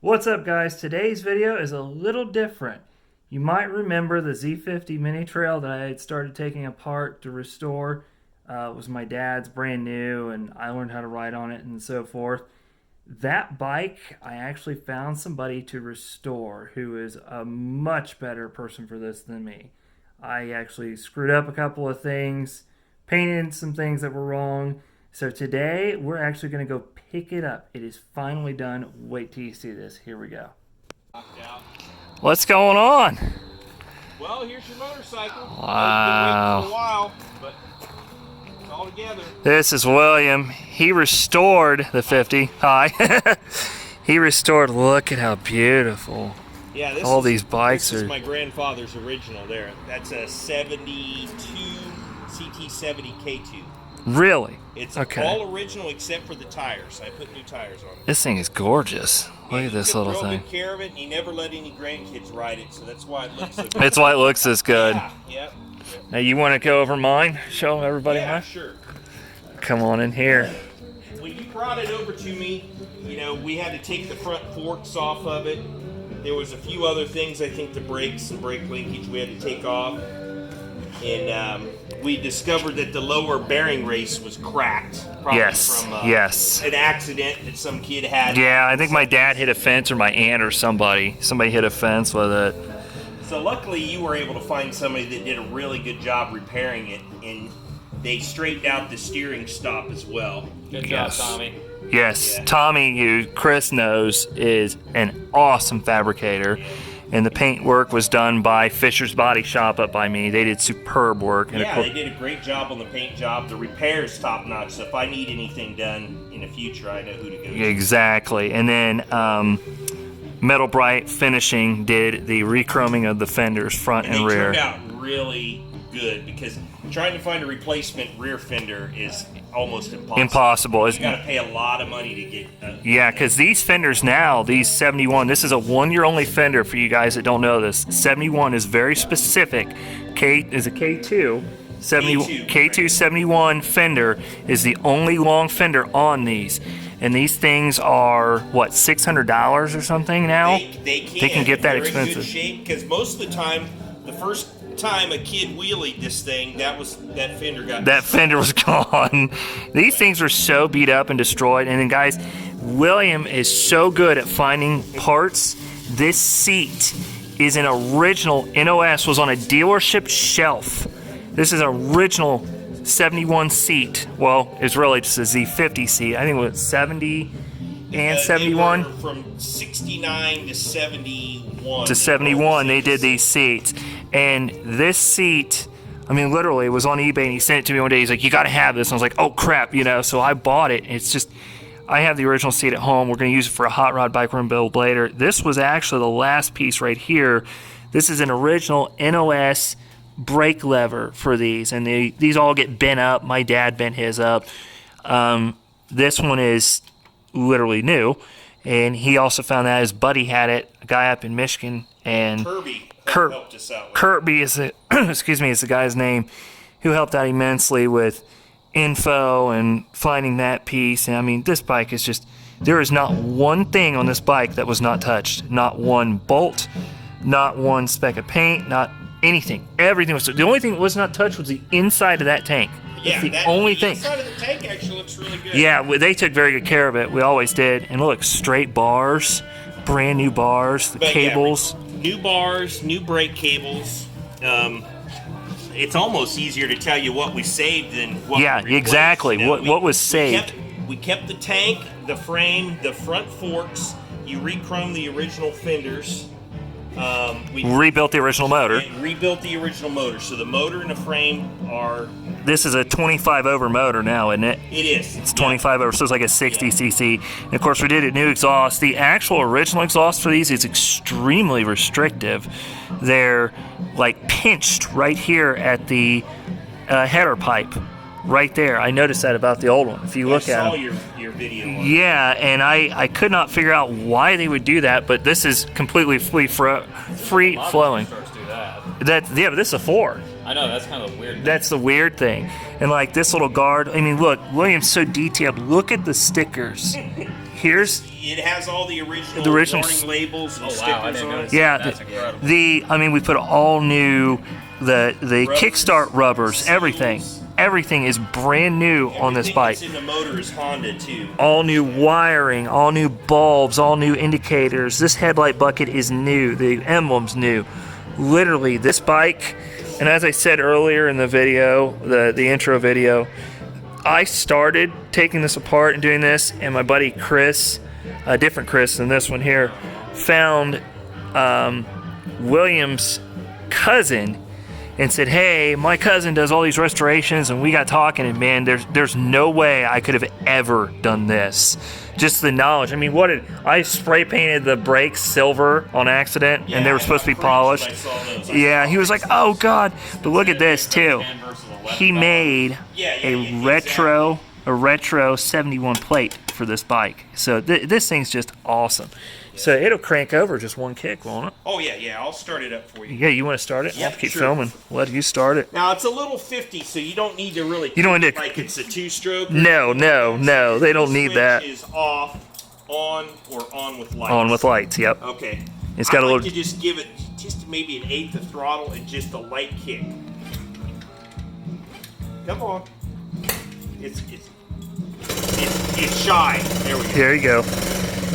What's up, guys? Today's video is a little different. You might remember the Z50 Mini Trail that I had started taking apart to restore. It was my dad's, brand new, and I learned how to ride on it and so forth. That bike, I actually found somebody to restore who is a much better person for this than me. I actually screwed up a couple of things, painted some things that were wrong. So today, we're actually going to go pick it up. It is finally done. Wait till you see this. Here we go. What's going on? Well, here's your motorcycle. Wow. I've been waiting for a while, but it's all together. This is William. He restored the 50. Hi. He restored. Look at how beautiful. Yeah, these bikes this are. is my grandfather's original there. That's a 72 CT70 K2. Really? It's okay. all original except for the tires. I put new tires on it. This thing is gorgeous. Look at this little thing. He took real good care of it, and he never let any grandkids ride it, so that's why it looks so good. That's why it looks this good. Yeah, yep. Now you want to go over mine? Show everybody mine? Sure. Come on in here. When you brought it over to me, you know, we had to take the front forks off of it. There was a few other things, I think the brakes and brake linkage we had to take off. And we discovered that the lower bearing race was cracked. Probably from an accident that some kid had. Yeah, I think my dad hit a fence, or my aunt or somebody. Somebody hit a fence with it. So luckily you were able to find somebody that did a really good job repairing it, and they straightened out the steering stop as well. Good job, Tommy. Yes, yeah. Tommy, who Chris knows, is an awesome fabricator. And the paint work was done by Fisher's Body Shop up by me. They did superb work. And yeah, they did a great job on the paint job. The repair's top notch, so if I need anything done in the future, I know who to go to. Exactly. And then Metal Bright Finishing did the rechroming of the fenders, front and rear. They turned out really good, because trying to find a replacement rear fender is almost impossible. You got to pay a lot of money to get. Yeah, because these fenders now, these 71, this is a one-year-only fender for you guys that don't know this. 71 is very specific. Is a K2. K2 71 fender is the only long fender on these. And these things are, what, $600 or something now? They can get that They're expensive. in good shape, because most of the time, the first time a kid wheelied this thing, that fender was gone. These things were so beat up and destroyed. And then, guys, William is so good at finding parts. This seat is an original NOS, was on a dealership shelf. This is an original 71 seat. Well, it's really just a Z50 seat. I think it was 70 and 71. They were from 69 to 71. To 71, they did these seats. And this seat, I mean, literally, it was on eBay, and he sent it to me one day. He's like, you got to have this. And I was like, oh, crap, you know. So I bought it. It's just, I have the original seat at home. We're going to use it for a hot rod bike room build later. This was actually the last piece right here. This is an original NOS brake lever for these. And these all get bent up. My dad bent his up. This one is literally new. And he also found that his buddy had it, a guy up in Michigan. And helped us out. Kirby is is the guy's name, who helped out immensely with info and finding that piece. And I mean, this bike is just, there is not one thing on this bike that was not touched. Not one bolt, not one speck of paint, not anything. Everything was. The only thing that was not touched was the inside of that tank. Yeah, the only thing. The inside of the tank actually looks really good. Yeah, they took very good care of it. We always did. And look, straight bars, brand new bars, the cables. Yeah, new bars, new brake cables. It's almost easier to tell you what we saved than what we replaced. Exactly. What was saved? We kept the tank, the frame, the front forks. You re-chromed the original fenders. We rebuilt the original motor. Rebuilt the original motor. So the motor and the frame are. This is a 25 over motor now, isn't it? It is. It's 25 over, so it's like a 60 cc. And of course, we did a new exhaust. The actual original exhaust for these is extremely restrictive. They're like pinched right here at the header pipe, right there. I noticed that about the old one. If you look at it. I saw your video. Yeah, and I could not figure out why they would do that, but this is completely free flowing. But this is a 4. I know, that's kind of the weird thing. That's the weird thing. And like this little guard, I mean, look, William's so detailed. Look at the stickers. Here's It has all the original, original warning labels and Oh wow, I stickers didn't on notice. it. yeah. That's incredible. I mean, we put all new the Rubbers, kickstart rubbers, seals. everything. Everything is brand new on this bike. Everything that's in the motor is Honda too. All new wiring, all new bulbs, all new indicators. This headlight bucket is new. The emblem's new. Literally, this bike, and as I said earlier in the video, the intro video, I started taking this apart and doing this, and my buddy Chris, a different Chris than this one here, found William's cousin and said, hey, my cousin does all these restorations, and we got talking, and man, there's no way I could have ever done this. Just the knowledge. I mean, I spray painted the brakes silver on accident, and they were supposed to be polished. Yeah, he was like, oh God, but look at this too. He made a retro 71 plate for this bike. So this thing's just awesome. So it'll crank over just one kick, won't it? Oh yeah, I'll start it up for you. Yeah, you want to start it? Yep, I'll keep sure. filming. Let you start it. Now it's a little 50, so you don't need to really. You don't need to- like it's a 2-stroke. No, they don't need that. Switch is off, on, or on with lights. On with lights, yep. Okay. It's got I'd a like little- to just give it just maybe an eighth of throttle and just a light kick. Come on. It's shy. There we go. Here you go.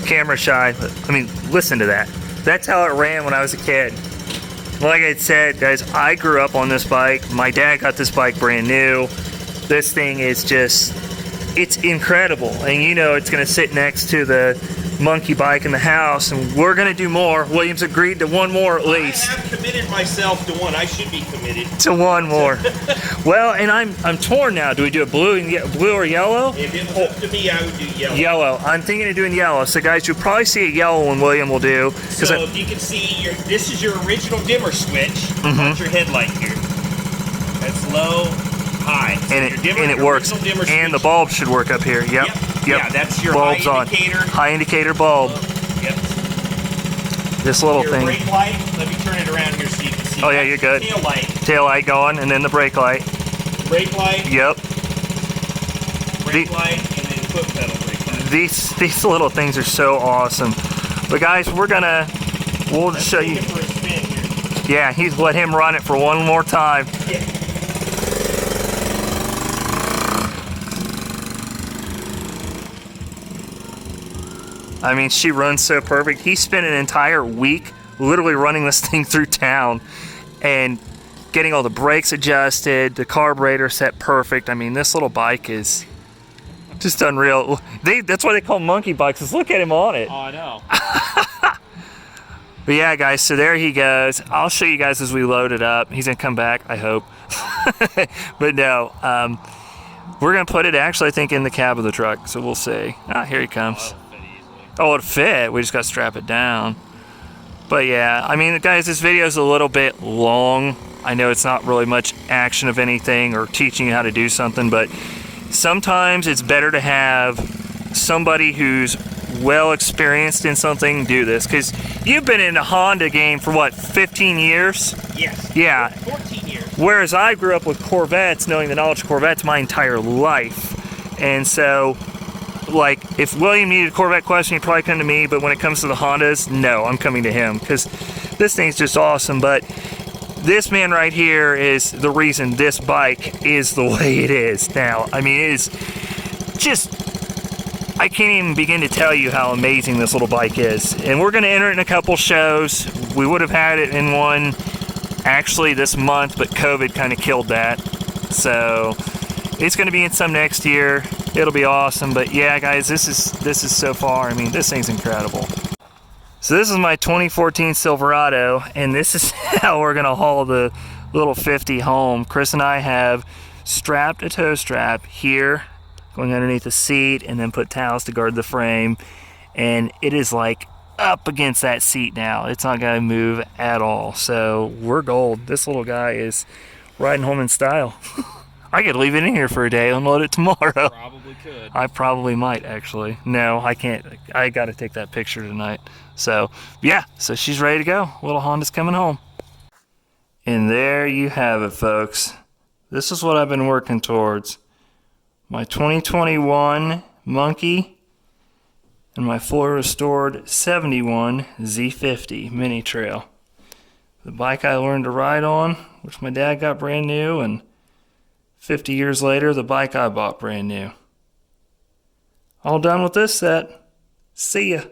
Camera shy. I mean, listen to that. That's how it ran when I was a kid. Like I said, guys, I grew up on this bike. My dad got this bike brand new. This thing is just, it's incredible. And you know it's going to sit next to the monkey bike in the house, and we're going to do more. Williams agreed to one more at least. I have committed myself to one. I should be committed. To one more. Well, and I'm torn now. Do we do a blue or yellow? If it was up to me, I would do yellow. Yellow. I'm thinking of doing yellow. So guys, you'll probably see a yellow one William will do. So if you can see, this is your original dimmer switch. That's your headlight here. That's low, high. So And your dimmer- it your works. original dimmer And the switch- bulb should work up here. Yep. Yeah, that's your bulb's high on. indicator. High indicator bulb. Yep. This little Your thing. brake light. Let me turn it around here so you can see. Oh yeah, you're good. Tail light. Tail light going, and then the brake light. Brake light. Yep. Brake light, and then foot pedal brake light. These little things are so awesome. But guys, we'll show Take you. it for a spin here. Yeah, he's let him run it for one more time. Yeah. I mean, she runs so perfect. He spent an entire week literally running this thing through town and getting all the brakes adjusted, the carburetor set perfect. I mean, this little bike is just unreal. That's why they call them monkey bikes, is look at him on it. Oh, I know. But yeah, guys, so there he goes. I'll show you guys as we load it up. He's gonna come back, I hope. But no, we're gonna put it actually, I think, in the cab of the truck. So we'll see. Ah, here he comes. Oh, it fit. We just got to strap it down. But yeah, I mean, guys, this video is a little bit long. I know it's not really much action of anything or teaching you how to do something, but sometimes it's better to have somebody who's well experienced in something do this, because you've been in the Honda game for what, 15 years? Yes. Yeah. 14 years. Whereas I grew up with Corvettes, knowing the knowledge of Corvettes my entire life. And so, like, if William needed a Corvette question, he'd probably come to me, but when it comes to the Hondas, no, I'm coming to him, because this thing's just awesome. But this man right here is the reason this bike is the way it is now. I mean, it is just, I can't even begin to tell you how amazing this little bike is. And we're going to enter it in a couple shows. We would have had it in one actually this month, but COVID kind of killed that. So it's going to be in some next year. It'll be awesome. But yeah, guys, this is so far, I mean, this thing's incredible. So this is my 2014 Silverado, and this is how we're going to haul the little 50 home. Chris and I have strapped a tow strap here, going underneath the seat, and then put towels to guard the frame. And it is like up against that seat now. It's not going to move at all. So we're gold. This little guy is riding home in style. I could leave it in here for a day, unload it tomorrow. Probably could. I probably might, actually. No, I can't. I got to take that picture tonight. So, yeah. So she's ready to go. Little Honda's coming home. And there you have it, folks. This is what I've been working towards. My 2021 Monkey and my fully restored 71 Z50 Mini Trail. The bike I learned to ride on, which my dad got brand new, and 50 years later, the bike I bought brand new. All done with this set. See ya.